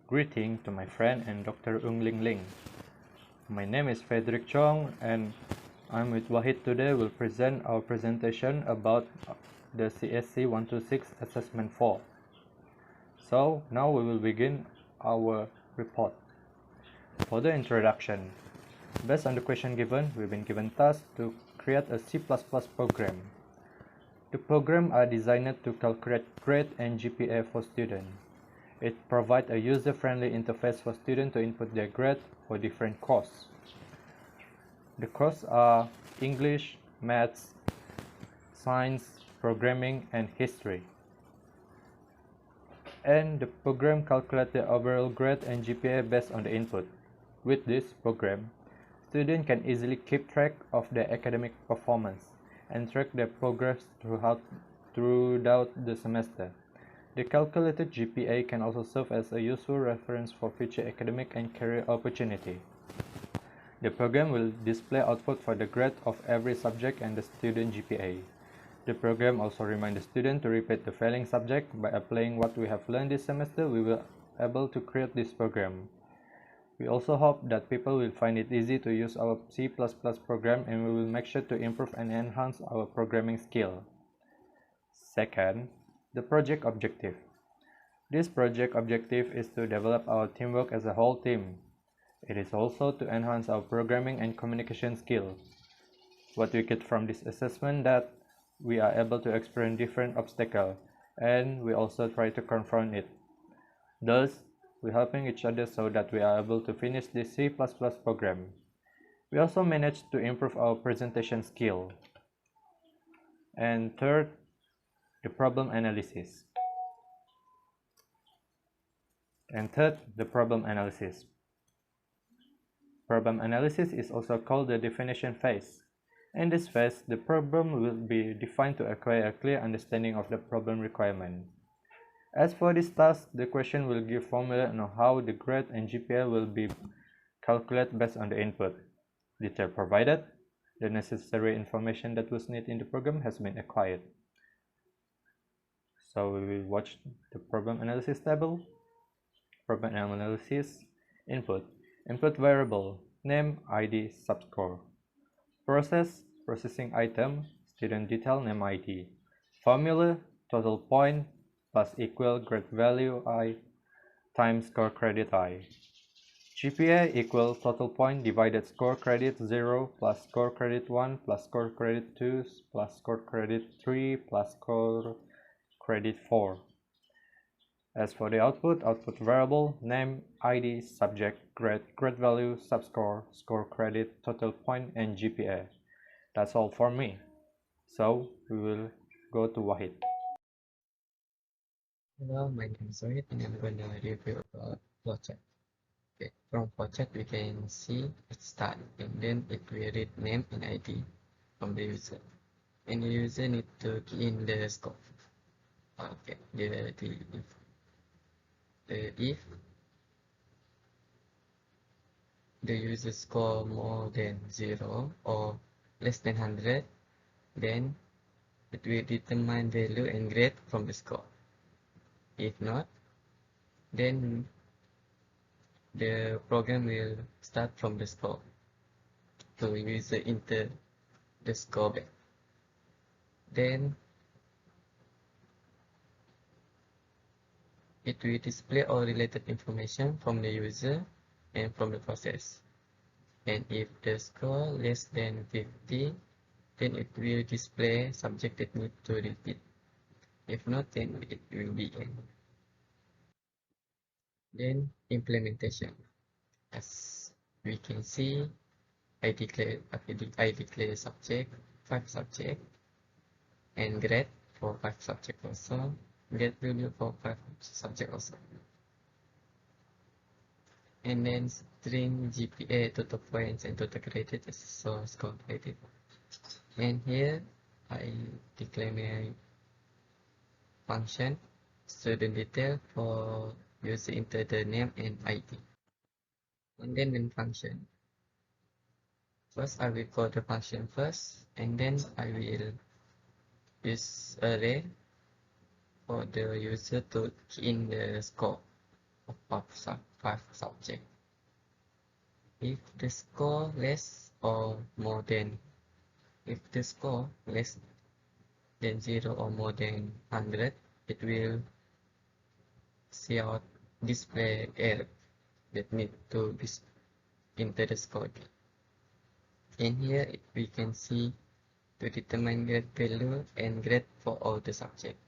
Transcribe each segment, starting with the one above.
Greeting to my friend and Dr. Ung Ling Ling. My name is Frederick Chong and I'm with Wahid today. We'll present our presentation about the CSC126 Assessment 4. So now we will begin our report. For the introduction, based on the question given, we've been given task to create a C++ program. The program are designed to calculate grade and GPA for students. It provides a user-friendly interface for students to input their grade for different courses. The courses are English, Maths, Science, Programming, and History. And the program calculates the overall grade and GPA based on the input. With this program, students can easily keep track of their academic performance and track their progress throughout the semester. The calculated GPA can also serve as a useful reference for future academic and career opportunity. The program will display output for the grade of every subject and the student GPA. The program also reminds the student to repeat the failing subject. By applying what we have learned this semester, we will be able to create this program. We also hope that people will find it easy to use our C++ program, and we will make sure to improve and enhance our programming skill. Second, the project objective. This project objective is to develop our teamwork as a whole team. It is also to enhance our programming and communication skills. What we get from this assessment that we are able to experience different obstacles, and we also try to confront it. Thus, we're helping each other so that we are able to finish this C++ program. We also managed to improve our presentation skill. And third, the problem analysis. Problem analysis is also called the definition phase. In this phase, the problem will be defined to acquire a clear understanding of the problem requirement. As for this task, the question will give formula on how the grade and GPA will be calculated based on the input. Detail provided, the necessary information that was needed in the program has been acquired. So we will watch the problem analysis table. Problem analysis, input variable, name, ID, subscore. Processing item, student detail, name, ID. Formula, total point plus equal grade value I times score credit I. GPA equal total point divided score credit 0 plus score credit 1 plus score credit 2 plus score credit 3 plus score credit 4. As for the output variable, name, ID, subject, grade value, subscore, score credit, total point, and GPA. That's all for me. So we will go to Wahid. Hello, my name is Wahid and I'm going to review about flowchart. Okay, from flowchart we can see it start and then it will read name and ID from the user. And the user need to key in the scope. Okay, if the user score more than 0 or less than 100, then it will determine value and grade from the score. If not, then the program will start from the score. So user enter the score back. Then it will display all related information from the user and from the process. And if the score less than 50, then it will display subject that need to repeat. If not, then it will be end. Then implementation. As we can see, I declare subject, 5 subject, and grade for 5 subject also, grade value for 5 subject also. And then string GPA, total points, and total credit is so score credit. And here I declare my function student detail for user enter the name and ID. And then main function. First I will call the function first, and then I will use array for the user to key in the score. of 5 subjects. If the score less or more than if the score less than 0 or more than 100, it will see out display error that need to be enter the score. And here we can see to determine grade value and grade for all the subjects.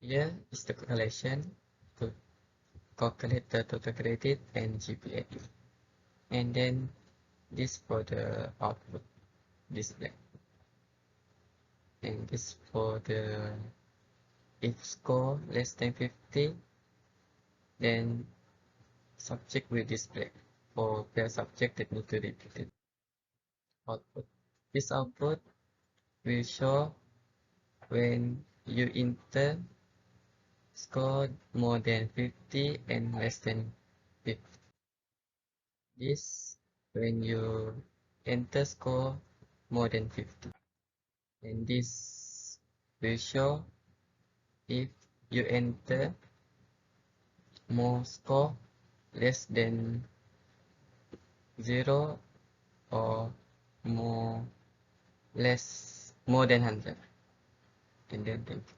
Here is the calculation to calculate the total credit and GPA. And then this for the output display. And this for the if score less than 50, then subject will display for the subject that need to repeat it. Output. This output will show when you enter score more than 50 and less than 50. This when you enter score more than 50. And this will show if you enter more score less than 0 or more than 100. And then thank you.